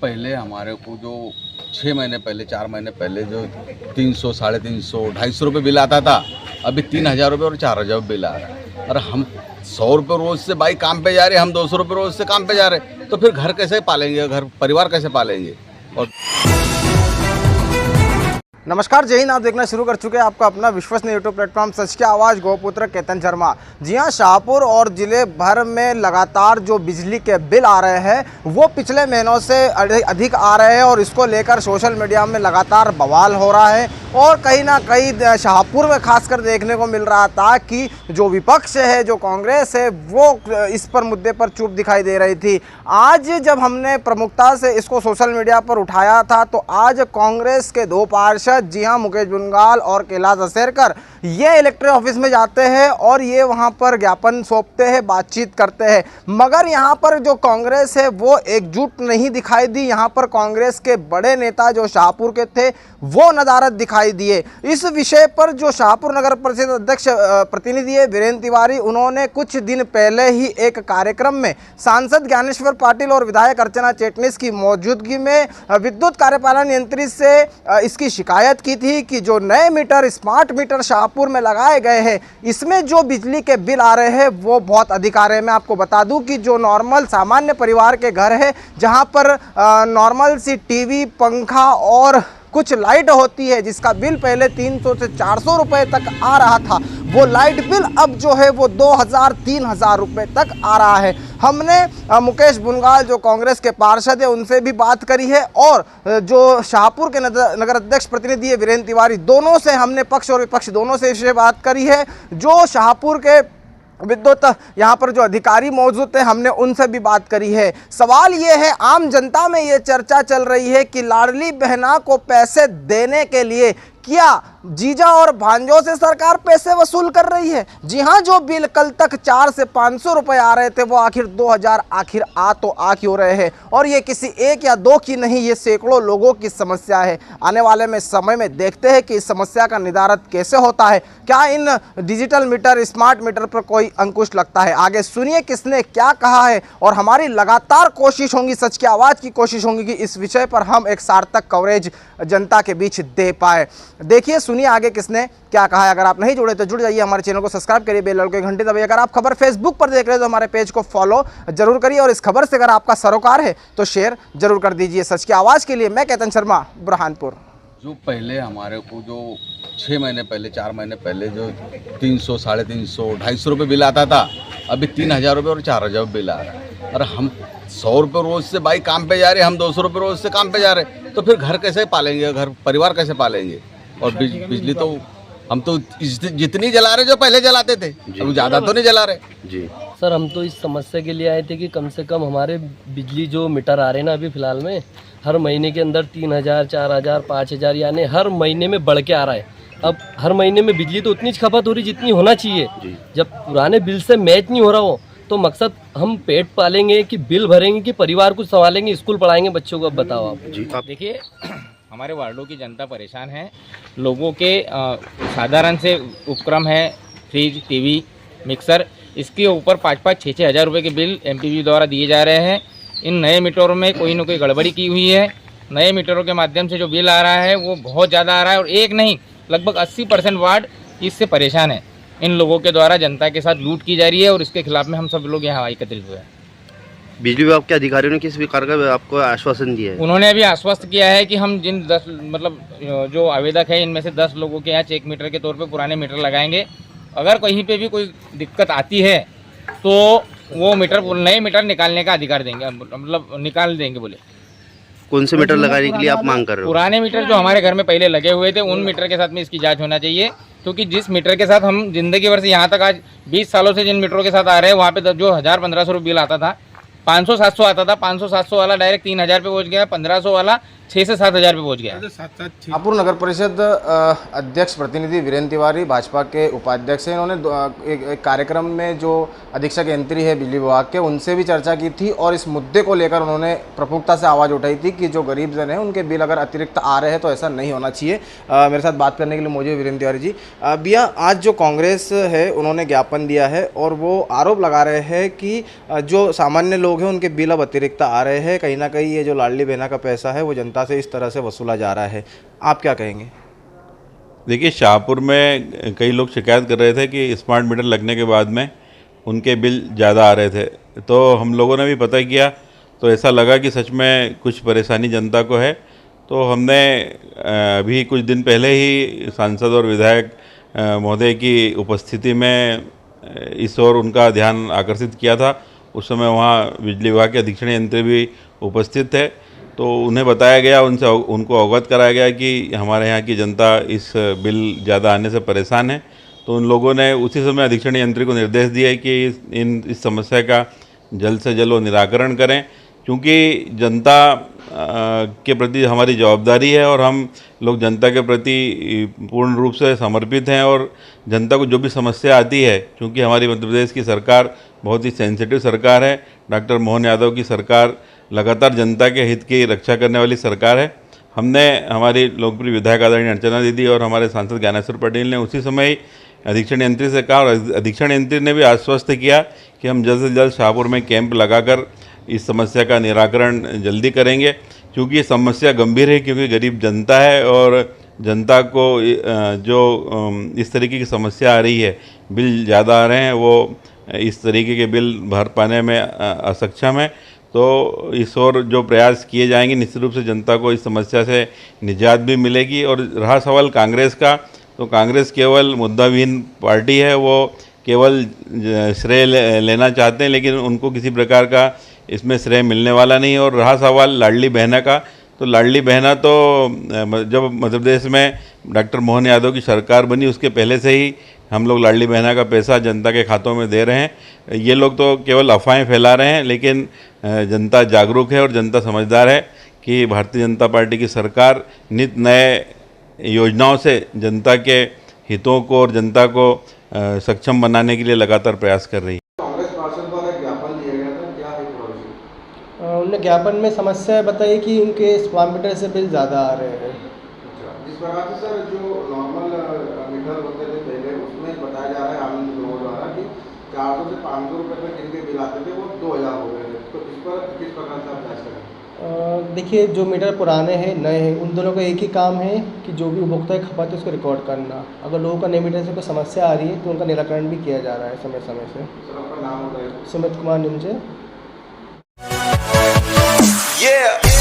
पहले हमारे को जो 6 महीने पहले 4 महीने पहले जो 300 350 250 रुपये बिल आता था, अभी 3000 रुपये और 4000 बिल आ रहा है। और हम 100 रुपये रोज़ से भाई काम पे जा रहे, हम 200 रुपये रोज़ से काम पे जा रहे, तो फिर घर कैसे पालेंगे, घर परिवार कैसे पालेंगे। और नमस्कार, जय हिंद। आप देखना शुरू कर चुके हैं आपका अपना विश्वसनीय यूट्यूब प्लेटफॉर्म सच की आवाज़, गौपुत्र केतन शर्मा। जी हां, शाहपुर और ज़िले भर में लगातार जो बिजली के बिल आ रहे हैं वो पिछले महीनों से अधिक आ रहे हैं और इसको लेकर सोशल मीडिया में लगातार बवाल हो रहा है। और कहीं ना कहीं शाहपुर में खासकर देखने को मिल रहा था कि जो विपक्ष है, जो कांग्रेस है, वो इस पर मुद्दे पर चुप दिखाई दे रही थी। आज जब हमने प्रमुखता से इसको सोशल मीडिया पर उठाया था तो आज कांग्रेस के दो पार्षद, जी हाँ, मुकेश बुनगाल और कैलाश असेरकर, ये इलेक्ट्रिक ऑफिस में जाते हैं और ये वहाँ पर ज्ञापन सौंपते हैं, बातचीत करते हैं। मगर यहाँ पर जो कांग्रेस है वो एकजुट नहीं दिखाई दी। यहाँ पर कांग्रेस के बड़े नेता जो शाहपुर के थे वो नदारद दिखाई दिए। इस विषय पर जो शाहपुर नगर परिषद अध्यक्ष प्रतिनिधि है वीरेंद्र तिवारी, उन्होंने कुछ दिन पहले ही एक कार्यक्रम में सांसद ज्ञानेश्वर पाटिल और विधायक अर्चना चिटनीस की मौजूदगी में विद्युत कार्यपालन यंत्री से इसकी शिकायत की थी कि जो नए मीटर, स्मार्ट मीटर शाहपुर में लगाए गए हैं, इसमें जो बिजली के बिल आ रहे हैं वो बहुत अधिक आ रहे हैं। मैं आपको बता दूं कि जो नॉर्मल सामान्य परिवार के घर है, जहां पर नॉर्मल सी टीवी, पंखा और कुछ लाइट होती है, जिसका बिल पहले 300 से 400 रुपये तक आ रहा था, वो लाइट बिल अब जो है वो 2000-3000 रुपये तक आ रहा है। हमने मुकेश बुनगाल जो कांग्रेस के पार्षद है उनसे भी बात करी है और जो शाहपुर के नगर अध्यक्ष प्रतिनिधि है वीरेंद्र तिवारी, दोनों से हमने पक्ष और विपक्ष दोनों से इस बात करी है। जो शाहपुर के विद्युत यहाँ पर जो अधिकारी मौजूद थे, हमने उनसे भी बात करी है। सवाल ये है, आम जनता में ये चर्चा चल रही है कि लाडली बहना को पैसे देने के लिए क्या जीजा और भांजों से सरकार पैसे वसूल कर रही है। जी हाँ, जो बिल कल तक 400 से 500 रुपये आ रहे थे वो आखिर 2000 आखिर आ क्यों रहे हैं। और ये किसी एक या दो की नहीं, ये सैकड़ों लोगों की समस्या है। आने वाले में समय में देखते हैं कि इस समस्या का निदान कैसे होता है। क्या इन डिजिटल मीटर, स्मार्ट मीटर पर कोई अंकुश लगता है। आगे सुनिए किसने क्या कहा है और हमारी लगातार कोशिश होगी, सच की आवाज़ की कोशिश होगी कि इस विषय पर हम एक सार्थक कवरेज जनता के बीच दे पाए। देखिए, सुनिए आगे किसने क्या कहा है। अगर आप नहीं जुड़े तो जुड़ जाइए, हमारे चैनल को सब्सक्राइब करिए, बेल आइकन की घंटी दबाइए। अगर आप खबर फेसबुक पर देख रहे हैं तो हमारे पेज को फॉलो जरूर करिए और इस खबर से अगर आपका सरोकार है तो शेयर जरूर कर दीजिए। सच की आवाज़ के लिए मैं केतन शर्मा, बुरहानपुर। जो पहले हमारे को जो 6 महीने पहले 4 महीने पहले जो 300 350 250 रुपये बिल आता था, अभी 3000 रुपये और 4000 बिल आ रहा है। और हम 100 रुपये रोज़ से भाई काम पे जा रहे, हम 200 रुपये रोज़ से काम पे जा रहे, तो फिर घर कैसे पालेंगे, घर परिवार कैसे पालेंगे। और बिजली तो हम तो जितनी जला रहे जो पहले जलाते थे, अब ज़्यादा तो नहीं जला रहे जी। सर, हम तो इस समस्या के लिए आए थे कि कम से कम हमारे बिजली जो मीटर आ रहे हैं ना अभी फ़िलहाल में, हर महीने के अंदर 3000, 4000, 5000 यानी हर महीने में बढ़ के आ रहा है। अब हर महीने में बिजली तो उतनी खपत हो रही जितनी होना चाहिए। जब पुराने बिल से मैच नहीं हो रहा हो तो मकसद हम पेट पालेंगे कि बिल भरेंगे कि परिवार को संभालेंगे, स्कूल पढ़ाएंगे बच्चों को। अब बताओ आप जी। देखिए, हमारे वार्डों की जनता परेशान है। लोगों के साधारण से उपक्रम है, फ्रिज, टीवी, मिक्सर, इसके ऊपर 5-5, 6-6 हज़ार रुपये के बिल एमपीवी द्वारा दिए जा रहे हैं। इन नए मीटरों में कोई न कोई गड़बड़ी की हुई है। नए मीटरों के माध्यम से जो बिल आ रहा है वो बहुत ज़्यादा आ रहा है और एक नहीं, लगभग 80% वार्ड इससे परेशान है। इन लोगों के द्वारा जनता के साथ लूट की जा रही है और इसके खिलाफ में हम सब लोग यहाँ एकत्रित हुए हैं। बिजली विभाग के अधिकारियों ने किस प्रकार का आपको आश्वासन दिया है? उन्होंने अभी आश्वस्त किया है कि हम जिन 10 जो आवेदक है इनमें से 10 लोगों के यहाँ चेक मीटर के तौर पे पुराने मीटर लगाएंगे। अगर कहीं पे भी कोई दिक्कत आती है तो वो मीटर, नए मीटर निकालने का अधिकार देंगे, मतलब निकाल देंगे। बोले कौन से मीटर लगाने के लिए आप मांग कर रहे हो? पुराने मीटर जो हमारे घर में पहले लगे हुए थे उन मीटर के साथ में इसकी जाँच होना चाहिए, क्योंकि जिस मीटर के साथ हम जिंदगी भर से यहाँ तक आज 20 सालों से जिन मीटरों के साथ आ रहे हैं वहाँ पे जो 1000-1500 रुपये बिल आता था, 500-700 आता था, 500-700 वाला डायरेक्ट 3000 पे पहुँच गया, 1500 वाला 6 से 7 हज़ार पे पहुँच गया है। शाहपुर नगर परिषद अध्यक्ष प्रतिनिधि वीरेंद्र तिवारी भाजपा के उपाध्यक्ष हैं। इन्होंने एक कार्यक्रम में जो अधीक्षक यंत्री है बिजली विभाग के, उनसे भी चर्चा की थी और इस मुद्दे को लेकर उन्होंने प्रमुखता से आवाज़ उठाई थी कि जो गरीब जन है उनके बिल अगर अतिरिक्त आ रहे हैं तो ऐसा नहीं होना चाहिए। मेरे साथ बात करने के लिए मौजूद वीरेंद्र तिवारी जी। भैया, आज जो कांग्रेस है उन्होंने ज्ञापन दिया है और वो आरोप लगा रहे हैं कि जो सामान्य लोग हैं उनके बिल अब अतिरिक्त आ रहे हैं। कहीं ना कहीं ये जो लाडली बहना का पैसा है वो जनता से इस तरह से वसूला जा रहा है। आप क्या कहेंगे? देखिए, शाहपुर में कई लोग शिकायत कर रहे थे कि स्मार्ट मीटर लगने के बाद में उनके बिल ज़्यादा आ रहे थे। तो हम लोगों ने भी पता किया तो ऐसा लगा कि सच में कुछ परेशानी जनता को है। तो हमने अभी कुछ दिन पहले ही सांसद और विधायक महोदय की उपस्थिति में इस ओर उनका ध्यान आकर्षित किया था। उस समय वहाँ बिजली विभाग के अधीक्षण यंत्री भी उपस्थित थे। तो उन्हें बताया गया, उनको अवगत कराया गया कि हमारे यहाँ की जनता इस बिल ज़्यादा आने से परेशान है। तो उन लोगों ने उसी समय अधीक्षण यंत्री को निर्देश दिए कि इस समस्या का जल्द से जल्द वो निराकरण करें, क्योंकि जनता के प्रति हमारी जवाबदारी है और हम लोग जनता के प्रति पूर्ण रूप से समर्पित हैं। और जनता को जो भी समस्या आती है, क्योंकि हमारी मध्य प्रदेश की सरकार बहुत ही सेंसिटिव सरकार है, डॉक्टर मोहन यादव की सरकार लगातार जनता के हित की रक्षा करने वाली सरकार है। हमने हमारी लोकप्रिय विधायक आदरणीय अर्चना दीदी और हमारे सांसद ज्ञानेश्वर पटेल ने उसी समय ही अधीक्षण यंत्री से कहा और अधीक्षण यंत्री ने भी आश्वस्त किया कि हम जल्द से जल्द शाहपुर में कैंप लगाकर इस समस्या का निराकरण जल्दी करेंगे, क्योंकि ये समस्या गंभीर है। क्योंकि गरीब जनता है और जनता को जो इस तरीके की समस्या आ रही है, बिल ज़्यादा आ रहे हैं, वो इस तरीके के बिल भर पाने में असक्षम है। तो इस ओर जो प्रयास किए जाएंगे, निश्चित रूप से जनता को इस समस्या से निजात भी मिलेगी। और रहा सवाल कांग्रेस का, तो कांग्रेस केवल मुद्दाविहीन पार्टी है, वो केवल श्रेय लेना चाहते हैं, लेकिन उनको किसी प्रकार का इसमें श्रेय मिलने वाला नहीं। और रहा सवाल लाडली बहना का, तो लाडली बहना तो जब मध्य प्रदेश में डॉक्टर मोहन यादव की सरकार बनी उसके पहले से ही हम लोग लाडली बहना का पैसा जनता के खातों में दे रहे हैं। ये लोग तो केवल अफवाहें फैला रहे हैं, लेकिन जनता जागरूक है और जनता समझदार है कि भारतीय जनता पार्टी की सरकार नित नए योजनाओं से जनता के हितों को और जनता को सक्षम बनाने के लिए लगातार प्रयास कर रही है। कांग्रेस पार्षद द्वारा ज्ञापन दिया गया था, क्या है पूरा विषय? उन्होंने ज्ञापन में समस्या बताई कि उनके स्मार्ट मीटर से बिल ज़्यादा आ रहे हैं। जिस प्रकार से सर जो नॉर्मल मीटर होते थे पहले, उसमें बताया जा रहा है आम लोगों द्वारा कि 400 से 500 रुपये तक जिनके बिल आते थे वो 2000 हो गए थे। तो इस पर किस प्रकार से आप बहस करें? देखिए, जो मीटर पुराने हैं नए हैं, उन दोनों का एक ही काम है कि जो भी उपभोक्ता की खपत है उसको रिकॉर्ड करना। अगर लोगों का नए मीटर से कोई समस्या आ रही है तो उनका निराकरण भी किया जा रहा है समय समय से। सर आपका नाम होता है? सुमित कुमार निमजे। Yeah.